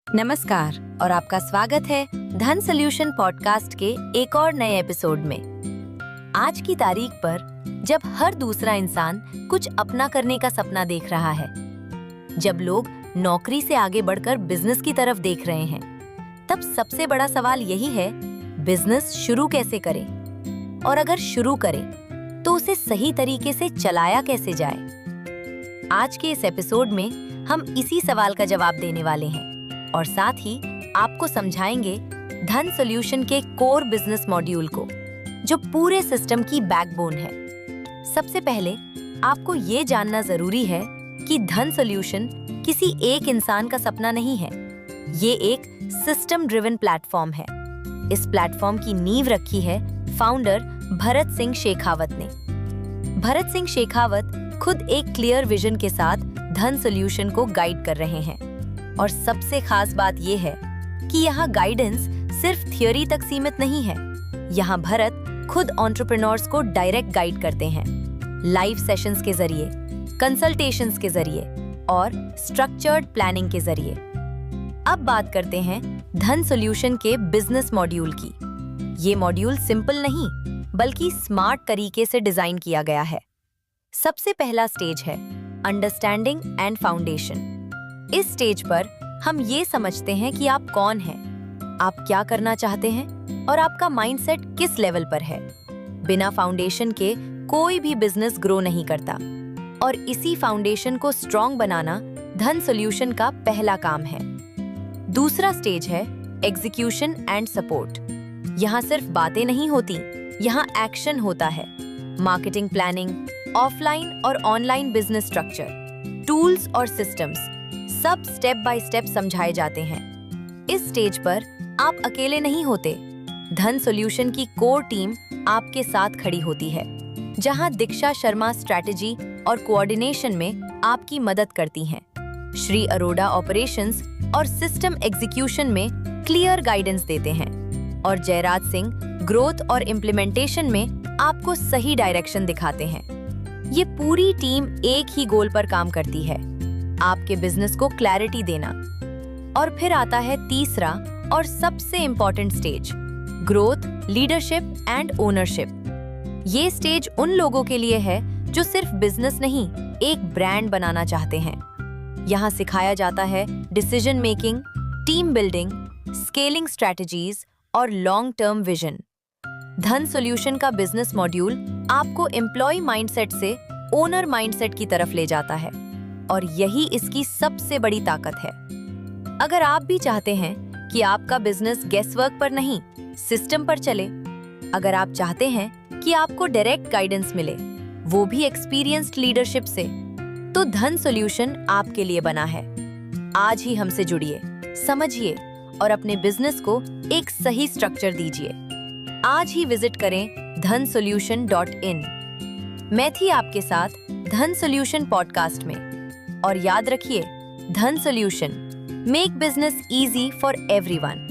नमस्कार और आपका स्वागत है धन सॉल्यूशन पॉडकास्ट के एक और नए एपिसोड में। आज की तारीख पर जब हर दूसरा इंसान कुछ अपना करने का सपना देख रहा है, जब लोग नौकरी से आगे बढ़कर बिजनेस की तरफ देख रहे हैं, तब सबसे बड़ा सवाल यही है, बिजनेस शुरू कैसे करें? और अगर शुरू करें तो उसे सही तरीके से चलाया कैसे जाए? आज के इस एपिसोड में हम इसी सवाल का जवाब देने वाले हैं और साथ ही आपको समझाएंगे धन सॉल्यूशन के कोर बिजनेस मॉड्यूल को, जो पूरे सिस्टम की बैकबोन है। सबसे पहले आपको ये जानना जरूरी है कि धन सॉल्यूशन किसी एक इंसान का सपना नहीं है। ये एक सिस्टम ड्रिवन प्लेटफॉर्म है। इस प्लेटफॉर्म की नींव रखी है फाउंडर भरत सिंह शेखावत ने। भरत सिंह शेखावत खुद एक क्लियर विजन के साथ धन सॉल्यूशन को गाइड कर रहे हैं। और सबसे खास बात यह है कि यहाँ गाइडेंस सिर्फ थियोरी तक सीमित नहीं है। यहाँ भरत खुद एंटरप्रेन्योर्स को डायरेक्ट गाइड करते हैं, लाइव सेशंस के जरिए, कंसल्टेशंस के जरिए और स्ट्रक्चर्ड प्लानिंग के जरिए। अब बात करते हैं धन सॉल्यूशन के बिजनेस मॉड्यूल की। ये मॉड्यूल सिंपल नहीं बल्कि स्मार्ट तरीके से डिजाइन किया गया है। सबसे पहला स्टेज है अंडरस्टैंडिंग एंड फाउंडेशन। इस स्टेज पर हम ये समझते हैं कि आप कौन हैं, आप क्या करना चाहते हैं और आपका माइंडसेट किस लेवल पर है। बिना फाउंडेशन के कोई भी बिजनेस ग्रो नहीं करता और इसी फाउंडेशन को स्ट्रॉन्ग बनाना धन सॉल्यूशन का पहला काम है। दूसरा स्टेज है एग्जीक्यूशन एंड सपोर्ट। यहाँ सिर्फ बातें नहीं होती, यहाँ एक्शन होता है। मार्केटिंग प्लानिंग, ऑफलाइन और ऑनलाइन बिजनेस स्ट्रक्चर, टूल्स और सिस्टम्स सब स्टेप बाय स्टेप समझाए जाते हैं। इस स्टेज पर आप अकेले नहीं होते। धन सॉल्यूशन की कोर टीम आपके साथ खड़ी होती है, जहां दीक्षा शर्मा स्ट्रैटेजी और कोऑर्डिनेशन में आपकी मदद करती हैं। श्री अरोड़ा ऑपरेशंस और सिस्टम एग्जीक्यूशन में क्लियर गाइडेंस देते हैं और जयराज सिंह ग्रोथ और इम्प्लीमेंटेशन में आपको सही डायरेक्शन दिखाते हैं। ये पूरी टीम एक ही गोल पर काम करती है, आपके बिजनेस को क्लैरिटी देना। और फिर आता है तीसरा और सबसे important stage, growth, leadership and ownership. ये स्टेज उन लोगों के लिए है जो सिर्फ बिजनेस नहीं, एक ब्रांड बनाना चाहते हैं। यहाँ सिखाया जाता है decision making, team building, scaling strategies और लॉन्ग टर्म विजन। धन सॉल्यूशन का बिजनेस मॉड्यूल आपको एम्प्लॉय माइंडसेट से ओनर माइंडसेट की तरफ ले जाता है और यही इसकी सबसे बड़ी ताकत है। अगर आप भी चाहते हैं कि आपका बिजनेस गेसवर्क पर नहीं, सिस्टम पर चले, अगर आप चाहते हैं कि आपको डायरेक्ट गाइडेंस मिले, वो भी एक्सपीरियंस्ड लीडरशिप से, तो धन सॉल्यूशन आपके लिए बना है। आज ही हमसे जुड़िए, समझिए और अपने बिजनेस को एक सही स्ट्रक्चर दीजिए। आज ही विजिट करें dhansolution.in। मैं थी आपके साथ धन सॉल्यूशन पॉडकास्ट में। और याद रखिए, धन solution, make business easy for everyone.